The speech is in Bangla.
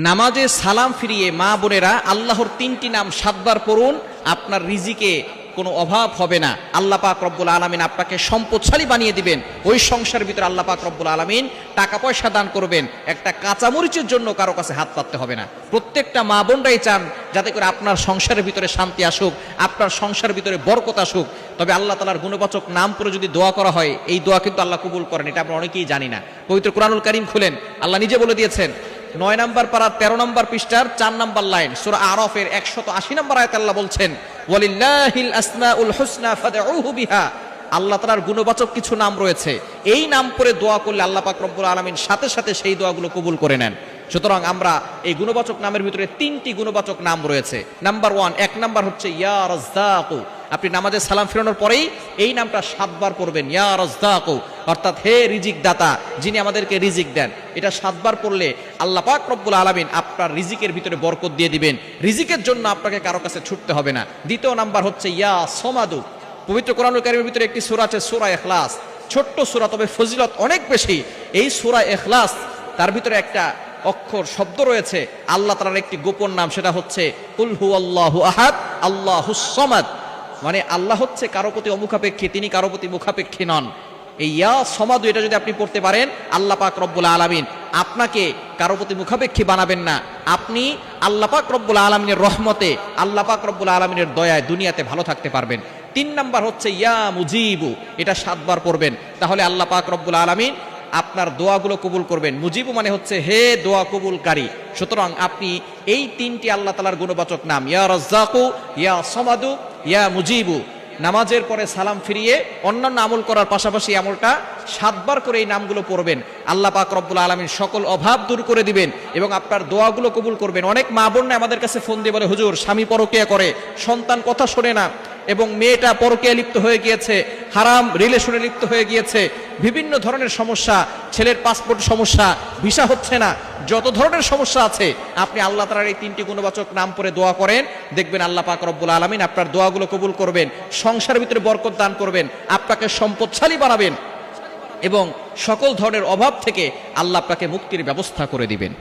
নামাজে সালাম ফিরিয়ে মা বোনেরা আল্লাহর 3টি নাম 7 বার পড়ুন, আপনার রিজিকে কোনো অভাব হবে না। আল্লাহ পাক রব্বুল আলামিন আপনাকে সম্পদশালী বানিয়ে দিবেন। ওই সংসারের ভিতরে আল্লাহ পাক রব্বুল আলামিন টাকা পয়সা দান করবেন, একটা কাঁচামরিচের জন্য কারো কাছে হাত পাততে হবে না। প্রত্যেকটা মা বোনরাই চান যাতে করে আপনার সংসারের ভিতরে শান্তি আসুক, আপনার সংসারের ভিতরে বরকত আসুক। তবে আল্লাহ তাআলার গুণবাচক নাম করে যদি দোয়া করা হয়, এই দোয়া কিন্তু আল্লাহ কবুল করেন, এটা আমরা অনেকেই জানি না। পবিত্র কুরআনুল কারীম খুলেন, আল্লাহ নিজে বলে দিয়েছেন 9 নম্বর পারা 13 নম্বর পৃষ্ঠার 4 নম্বর লাইন, সূরা আরাফের 180 নম্বর আয়াতে আল্লাহ বলছেন, ওয়ালিল্লাহিল আসমাউল হুসনা ফাদউহু বিহা। আল্লাহ তাআলার গুণবাচক কিছু নাম রয়েছে, এই নাম করে দোয়া করলে আল্লাহ পাক রব্বুল আলামিন সাথে সাথে সেই দোয়াগুলো কবুল করে নেন। সুতরাং আমরা এই গুণবাচক নামের ভিতরে 3টি গুণবাচক নাম রয়েছে। নাম্বার 1, 1 নাম্বার হচ্ছে ইয়া রাজ্জাকু। আপনি নামাজে সালাম ফেরানোর পরেই এই নামটা 7 বার পড়বেন, ইয়া রাজ্জাকু, অর্থাৎ হে রিজিক দাতা, যিনি আমাদেরকে রিজিক দেন। এটা 7 বার পড়লে আল্লাহ পাক রব্বুল আলামিন আপনার রিজিকের ভিতরে বরকত দিয়ে দিবেন। রিজিকের জন্য আপনাকে কারো কাছে ছুটতে হবে না। দ্বিতীয় নাম্বার হচ্ছে ইয়া সমাদু। পবিত্র কোরআনুল কারীমের ভিতরে একটি সূরা আছে, সূরা ইখলাস। ছোট্ট সূরা, তবে ফজিলত অনেক বেশি। এই সূরা ইখলাস, তার ভিতরে একটা অক্ষর শব্দ রয়েছে আল্লাহ তাআলার একটি গোপন নাম, সেটা হচ্ছে কুল হুয়াল্লাহু আহাদ আল্লাহুস সামাদ। মানে আল্লাহ হচ্ছে কারো প্রতি অমুখাপেক্ষী, তিনি কারো প্রতি মুখাপেক্ষী নন। এই ইয়া সমাদু, এটা যদি আপনি পড়তে পারেন, আল্লাহ পাক রব্বুল আলামিন আপনাকে কারো প্রতি মুখাপেক্ষী বানাবেন না। আপনি আল্লাহ পাক রব্বুল আলামিনের রহমতে, আল্লাহ পাক রব্বুল আলামিনের দয়ায় দুনিয়াতে ভালো থাকতে পারবেন। 3 নাম্বার হচ্ছে ইয়া মুজিবু, এটা 7 বার পড়বেন, তাহলে আল্লাহ পাক রব্বুল আলামিন আপনার দোয়াগুলো কবুল করবেন। মুজিবু মানে হচ্ছে হে দোয়া কবুলকারী। সুতরাং আপনি এই 3টি আল্লাহ তাআলার গুণবাচক নাম, ইয়া রাজ্জাকু, ইয়া সমাদু, ইয়া মুজিবু, নামাজের পরে সালাম ফিরিয়ে অন্যান্য আমল করার পাশাপাশি আমলটা 7 বার করে এই নামগুলো পড়বেন। আল্লাহ পাক রব্বুল আলামিন সকল অভাব দূর করে দিবেন এবং আপনার দোয়াগুলো কবুল করবেন। অনেক মা বোন আমাদের কাছে ফোন দিয়ে বলে, হুজুর স্বামী পরকীয়া করে, সন্তান কথা শোনে না, এবং মেয়েটা পরকীয়া লিপ্ত হয়ে গিয়েছে, হারাম রিলেশনে লিপ্ত হয়ে গিয়েছে, বিভিন্ন ধরনের সমস্যা, ছেলের পাসপোর্ট সমস্যা, ভিসা হচ্ছে না, যত ধরনের সমস্যা আছে, আপনি আল্লাহ তাআলার এই 3টি গুণবাচক নাম পড়ে দোয়া করেন, দেখবেন আল্লাহ পাক রব্বুল আলামিন আপনার দোয়াগুলো কবুল করবেন, সংসারের ভিতরে বরকত দান করবেন, আপনাকে সম্পদশালী বানাবেন এবং সকল ধরনের অভাব থেকে আল্লাহ আপনাকে মুক্তির ব্যবস্থা করে দিবেন।